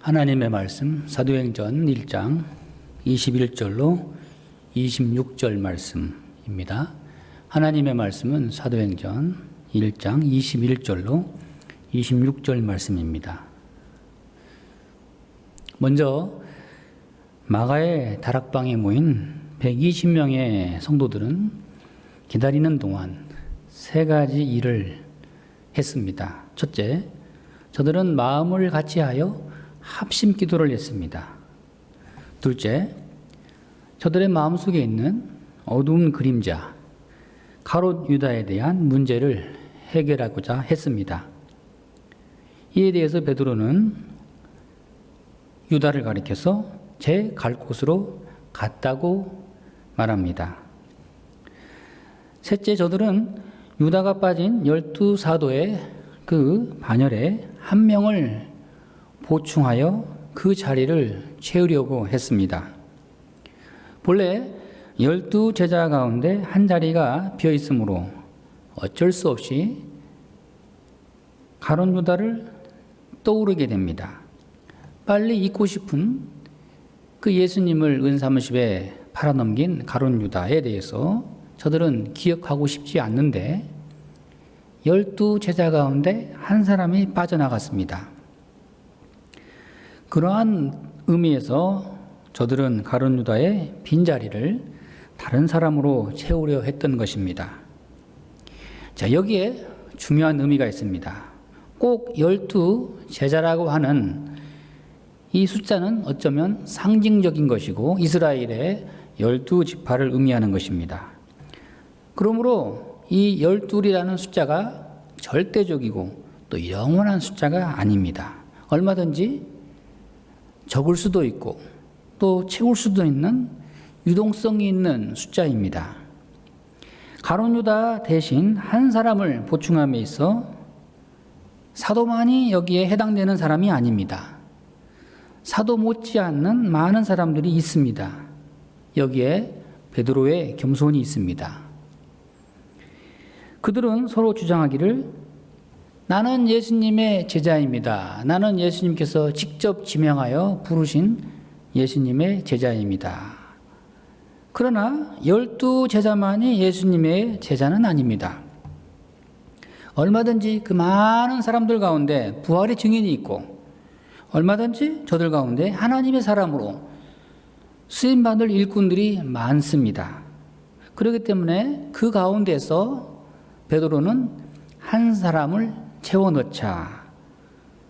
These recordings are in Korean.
하나님의 말씀 사도행전 1장 21절로 26절 말씀입니다. 하나님의 말씀은 사도행전 1장 21절로 26절 말씀입니다. 먼저 마가의 다락방에 모인 120명의 성도들은 기다리는 동안 세 가지 일을 했습니다. 첫째, 저들은 마음을 같이하여 합심 기도를 했습니다. 둘째, 저들의 마음속에 있는 어두운 그림자, 가롯 유다에 대한 문제를 해결하고자 했습니다. 이에 대해서 베드로는 유다를 가리켜서 제 갈 곳으로 갔다고 말합니다. 셋째, 저들은 유다가 빠진 12사도의 그 반열에 한 명을 보충하여 그 자리를 채우려고 했습니다. 본래 12제자 가운데 한 자리가 비어 있으므로 어쩔 수 없이 가룟 유다를 떠오르게 됩니다. 빨리 잊고 싶은 그 예수님을 은사무십에 팔아넘긴 가룟 유다에 대해서 저들은 기억하고 싶지 않는데 12제자 가운데 한 사람이 빠져나갔습니다. 그러한 의미에서 저들은 가룟 유다의 빈자리를 다른 사람으로 채우려 했던 것입니다. 자, 여기에 중요한 의미가 있습니다. 꼭 12제자라고 하는 이 숫자는 어쩌면 상징적인 것이고 이스라엘의 12지파를 의미하는 것입니다. 그러므로 이 12이라는 숫자가 절대적이고 또 영원한 숫자가 아닙니다. 얼마든지 적을 수도 있고 또 채울 수도 있는 유동성이 있는 숫자입니다. 가룟 유다 대신 한 사람을 보충함에 있어 사도만이 여기에 해당되는 사람이 아닙니다. 사도 못지않는 많은 사람들이 있습니다. 여기에 베드로의 겸손이 있습니다. 그들은 서로 주장하기를 나는 예수님의 제자입니다. 나는 예수님께서 직접 지명하여 부르신 예수님의 제자입니다. 그러나 12제자만이 예수님의 제자는 아닙니다. 얼마든지 그 많은 사람들 가운데 부활의 증인이 있고 얼마든지 저들 가운데 하나님의 사람으로 쓰임받을 일꾼들이 많습니다. 그렇기 때문에 그 가운데서 베드로는 한 사람을 채워넣자.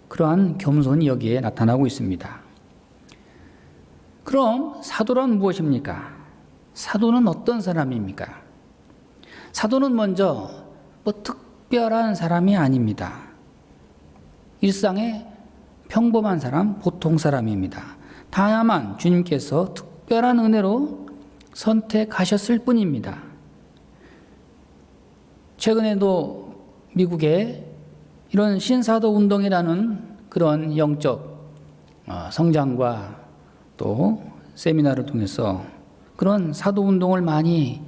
그러한 겸손이 여기에 나타나고 있습니다. 그럼 사도란 무엇입니까? 사도는 어떤 사람입니까? 사도는 먼저 특별한 사람이 아닙니다. 일상의 평범한 사람, 보통 사람입니다. 다만 주님께서 특별한 은혜로 선택하셨을 뿐입니다. 최근에도 미국에 이런 신사도 운동이라는 그런 영적 성장과 또 세미나를 통해서 그런 사도 운동을 많이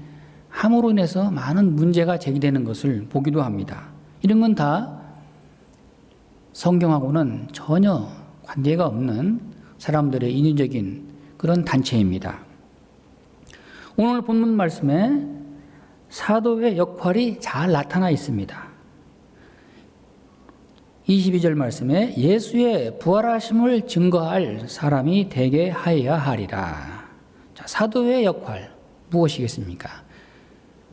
함으로 인해서 많은 문제가 제기되는 것을 보기도 합니다. 이런 건 다 성경하고는 전혀 관계가 없는 사람들의 인위적인 그런 단체입니다. 오늘 본문 말씀에 사도의 역할이 잘 나타나 있습니다. 22절 말씀에 예수의 부활하심을 증거할 사람이 되게 하여야 하리라. 자, 사도의 역할 무엇이겠습니까?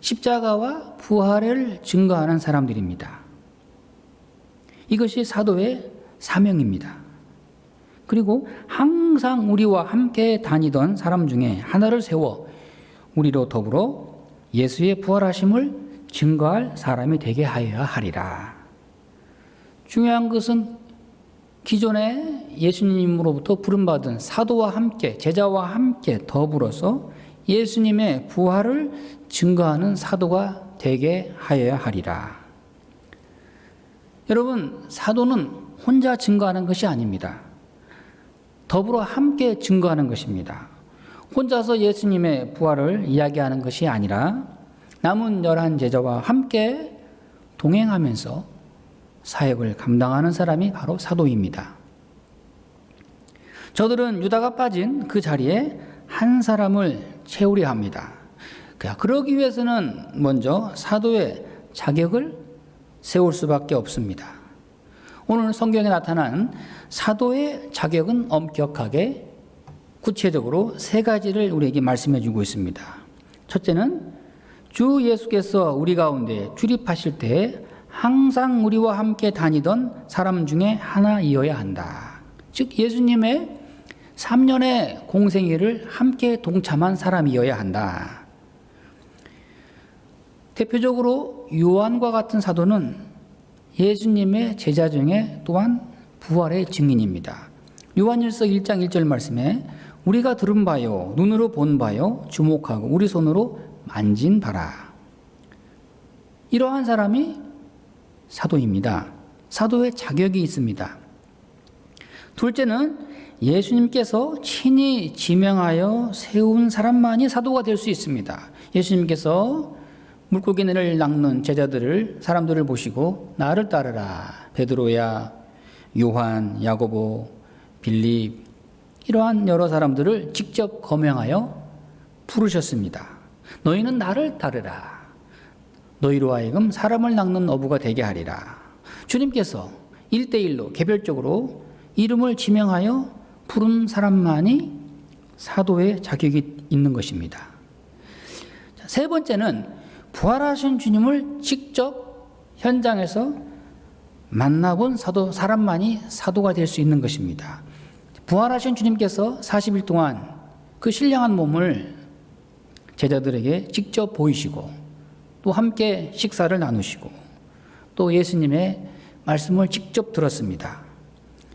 십자가와 부활을 증거하는 사람들입니다. 이것이 사도의 사명입니다. 그리고 항상 우리와 함께 다니던 사람 중에 하나를 세워 우리로 더불어 예수의 부활하심을 증거할 사람이 되게 하여야 하리라. 중요한 것은 기존에 예수님으로부터 부름받은 사도와 함께 제자와 함께 더불어서 예수님의 부활을 증거하는 사도가 되게 하여야 하리라. 여러분, 사도는 혼자 증거하는 것이 아닙니다. 더불어 함께 증거하는 것입니다. 혼자서 예수님의 부활을 이야기하는 것이 아니라 남은 11 제자와 함께 동행하면서 사역을 감당하는 사람이 바로 사도입니다. 저들은 유다가 빠진 그 자리에 한 사람을 채우려 합니다. 그러기 위해서는 먼저 사도의 자격을 세울 수밖에 없습니다. 오늘 성경에 나타난 사도의 자격은 엄격하게 구체적으로 세 가지를 우리에게 말씀해 주고 있습니다. 첫째는 주 예수께서 우리 가운데 출입하실 때 항상 우리와 함께 다니던 사람 중에 하나이어야 한다. 즉 예수님의 3년의 공생애를 함께 동참한 사람이어야 한다. 대표적으로 요한과 같은 사도는 예수님의 제자 중에 또한 부활의 증인입니다. 요한일서 1장 1절 말씀에 우리가 들은 바요 눈으로 본 바요 주목하고 우리 손으로 만진 바라. 이러한 사람이 사도입니다. 사도의 자격이 있습니다. 둘째는 예수님께서 친히 지명하여 세운 사람만이 사도가 될 수 있습니다. 예수님께서 물고기를 낚는 제자들을 사람들을 보시고 나를 따르라. 베드로야, 요한, 야고보, 빌립 이러한 여러 사람들을 직접 거명하여 부르셨습니다. 너희는 나를 따르라. 너희로 하여금 사람을 낚는 어부가 되게 하리라. 주님께서 1대1로 개별적으로 이름을 지명하여 부른 사람만이 사도의 자격이 있는 것입니다. 세 번째는 부활하신 주님을 직접 현장에서 만나본 사람만이 사도가 될 수 있는 것입니다. 부활하신 주님께서 40일 동안 그 신령한 몸을 제자들에게 직접 보이시고 또 함께 식사를 나누시고 또 예수님의 말씀을 직접 들었습니다.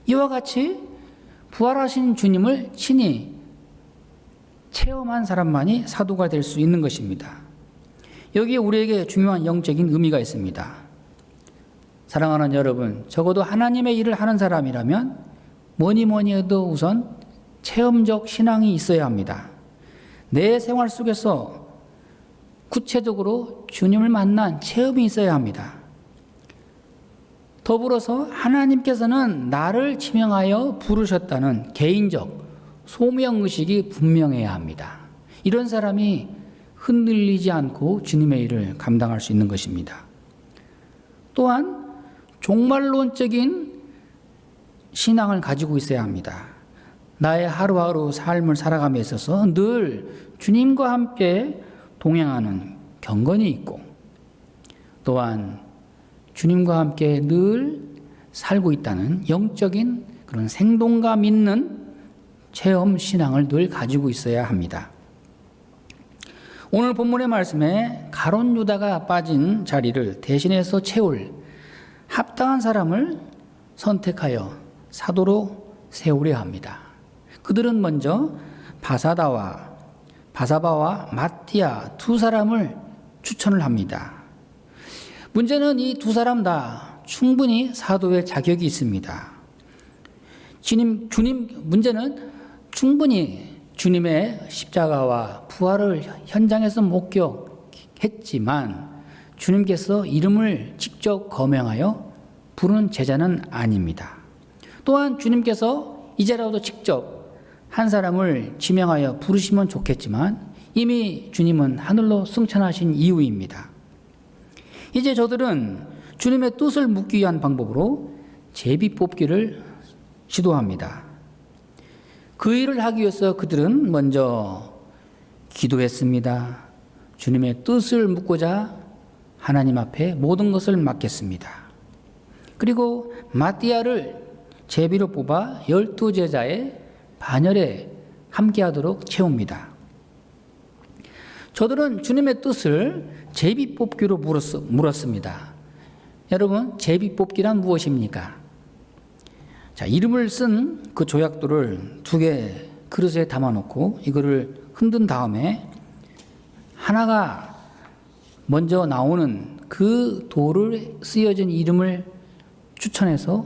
이와 같이 부활하신 주님을 친히 체험한 사람만이 사도가 될 수 있는 것입니다. 여기에 우리에게 중요한 영적인 의미가 있습니다. 사랑하는 여러분, 적어도 하나님의 일을 하는 사람이라면 뭐니 해도 우선 체험적 신앙이 있어야 합니다. 내 생활 속에서 구체적으로 주님을 만난 체험이 있어야 합니다. 더불어서 하나님께서는 나를 지명하여 부르셨다는 개인적 소명의식이 분명해야 합니다. 이런 사람이 흔들리지 않고 주님의 일을 감당할 수 있는 것입니다. 또한 종말론적인 신앙을 가지고 있어야 합니다. 나의 하루하루 삶을 살아감에 있어서 늘 주님과 함께 동행하는 경건이 있고 또한 주님과 함께 늘 살고 있다는 영적인 그런 생동감 있는 체험 신앙을 늘 가지고 있어야 합니다. 오늘 본문의 말씀에 가룟 유다가 빠진 자리를 대신해서 채울 합당한 사람을 선택하여 사도로 세우려 합니다. 그들은 먼저 바사바와 마띠아 두 사람을 추천을 합니다. 문제는 이 두 사람 다 충분히 사도의 자격이 있습니다. 문제는 충분히 주님의 십자가와 부활을 현장에서 목격했지만 주님께서 이름을 직접 거명하여 부르는 제자는 아닙니다. 또한 주님께서 이제라도 직접 한 사람을 지명하여 부르시면 좋겠지만 이미 주님은 하늘로 승천하신 이후입니다. 이제 저들은 주님의 뜻을 묻기 위한 방법으로 제비 뽑기를 시도합니다. 그 일을 하기 위해서 그들은 먼저 기도했습니다. 주님의 뜻을 묻고자 하나님 앞에 모든 것을 맡겼습니다. 그리고 마띠아를 제비로 뽑아 12제자의 반열에 함께하도록 채웁니다. 저들은 주님의 뜻을 제비 뽑기로 물었습니다. 여러분, 제비 뽑기란 무엇입니까? 자, 이름을 쓴 그 조약돌을 2개 그릇에 담아놓고 이거를 흔든 다음에 하나가 먼저 나오는 그 돌을 쓰여진 이름을 추천해서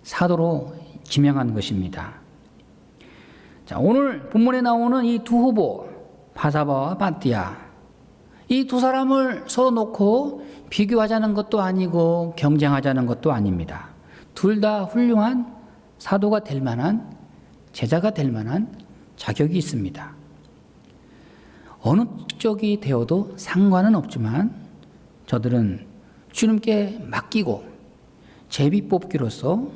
사도로 지명한 것입니다. 자, 오늘 본문에 나오는 이 두 후보 바사바와 마띠아, 이 두 사람을 서로 놓고 비교하자는 것도 아니고 경쟁하자는 것도 아닙니다. 둘 다 훌륭한 사도가 될 만한 제자가 될 만한 자격이 있습니다. 어느 쪽이 되어도 상관은 없지만 저들은 주님께 맡기고 제비뽑기로서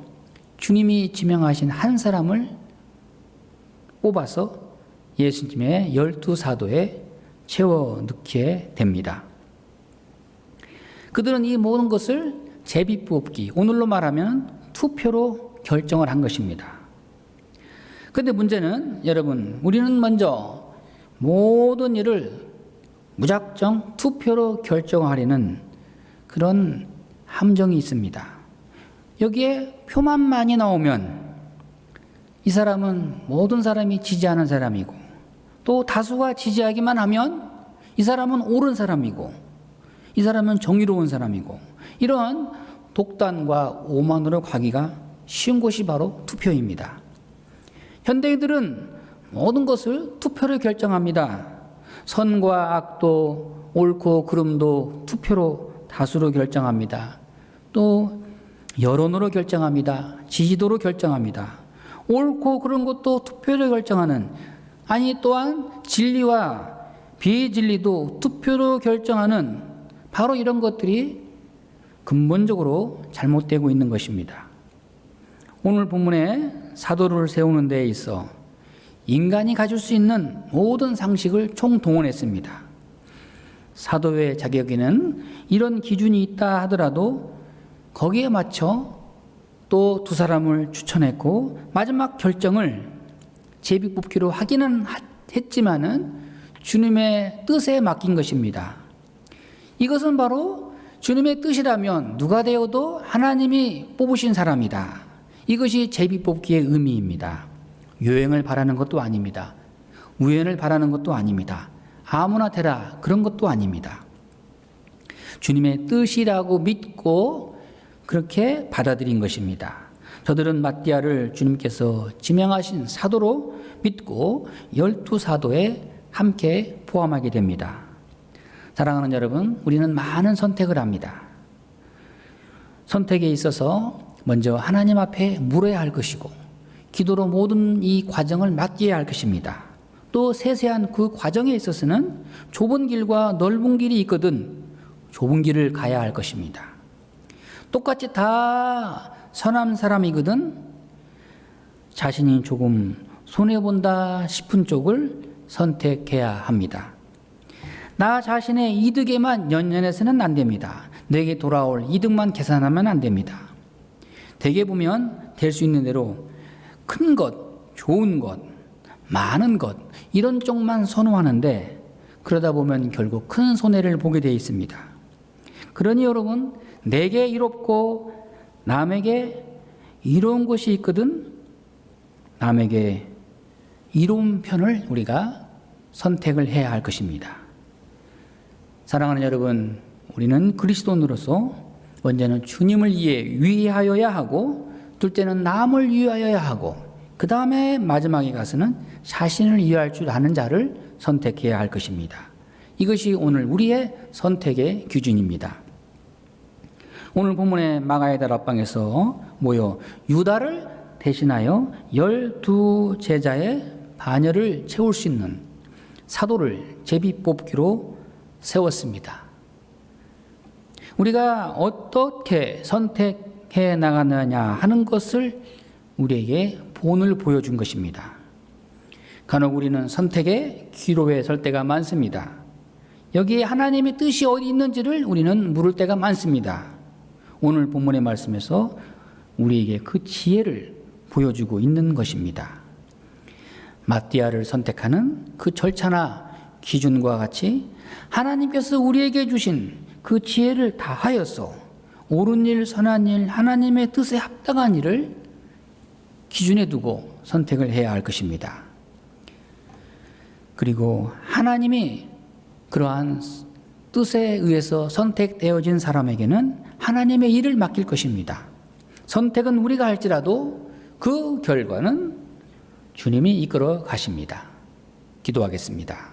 주님이 지명하신 한 사람을 뽑아서 예수님의 12사도에 채워 넣게 됩니다. 그들은 이 모든 것을 제비뽑기, 오늘로 말하면 투표로 결정을 한 것입니다. 그런데 문제는 여러분, 우리는 먼저 모든 일을 무작정 투표로 결정하려는 그런 함정이 있습니다. 여기에 표만 많이 나오면 이 사람은 모든 사람이 지지하는 사람이고, 또 다수가 지지하기만 하면 이 사람은 옳은 사람이고, 이 사람은 정의로운 사람이고, 이런 독단과 오만으로 가기가 쉬운 곳이 바로 투표입니다. 현대인들은 모든 것을 투표로 결정합니다. 선과 악도, 옳고 그름도 투표로 다수로 결정합니다. 또 여론으로 결정합니다. 지지도로 결정합니다. 옳고 그른 것도 투표로 결정하는, 아니 또한 진리와 비진리도 투표로 결정하는 바로 이런 것들이 근본적으로 잘못되고 있는 것입니다. 오늘 본문에 사도를 세우는 데에 있어 인간이 가질 수 있는 모든 상식을 총동원했습니다. 사도의 자격에는 이런 기준이 있다 하더라도 거기에 맞춰 또 두 사람을 추천했고 마지막 결정을 제비뽑기로 하기는 했지만은 주님의 뜻에 맡긴 것입니다. 이것은 바로 주님의 뜻이라면 누가 되어도 하나님이 뽑으신 사람이다. 이것이 제비뽑기의 의미입니다. 요행을 바라는 것도 아닙니다. 우연을 바라는 것도 아닙니다. 아무나 되라 그런 것도 아닙니다. 주님의 뜻이라고 믿고 그렇게 받아들인 것입니다. 저들은 마띠아를 주님께서 지명하신 사도로 믿고 12사도에 함께 포함하게 됩니다. 사랑하는 여러분, 우리는 많은 선택을 합니다. 선택에 있어서 먼저 하나님 앞에 물어야 할 것이고, 기도로 모든 이 과정을 맡겨야 할 것입니다. 또 세세한 그 과정에 있어서는 좁은 길과 넓은 길이 있거든 좁은 길을 가야 할 것입니다. 똑같이 다 선한 사람이거든 자신이 조금 손해본다 싶은 쪽을 선택해야 합니다. 나 자신의 이득에만 연연해서는 안 됩니다. 내게 돌아올 이득만 계산하면 안 됩니다. 대개 보면 될 수 있는 대로 큰 것, 좋은 것, 많은 것 이런 쪽만 선호하는데 그러다 보면 결국 큰 손해를 보게 되어 있습니다. 그러니 여러분, 내게 이롭고 남에게 이로운 것이 있거든 남에게 이로운 편을 우리가 선택을 해야 할 것입니다. 사랑하는 여러분, 우리는 그리스도인으로서 먼저는 주님을 위하여야 하고, 둘째는 남을 위하여야 하고, 그 다음에 마지막에 가서는 자신을 위할 줄 아는 자를 선택해야 할 것입니다. 이것이 오늘 우리의 선택의 기준입니다. 오늘 본문의 마가의 다락방에서 모여 유다를 대신하여 12제자의 반열을 채울 수 있는 사도를 제비뽑기로 세웠습니다. 우리가 어떻게 선택해 나가느냐 하는 것을 우리에게 본을 보여준 것입니다. 간혹 우리는 선택의 기로에 설 때가 많습니다. 여기에 하나님의 뜻이 어디 있는지를 우리는 물을 때가 많습니다. 오늘 본문의 말씀에서 우리에게 그 지혜를 보여주고 있는 것입니다. 마띠아를 선택하는 그 절차나 기준과 같이 하나님께서 우리에게 주신 그 지혜를 다하여서 옳은 일, 선한 일, 하나님의 뜻에 합당한 일을 기준에 두고 선택을 해야 할 것입니다. 그리고 하나님이 그러한 뜻에 의해서 선택되어진 사람에게는 하나님의 일을 맡길 것입니다. 선택은 우리가 할지라도 그 결과는 주님이 이끌어 가십니다. 기도하겠습니다.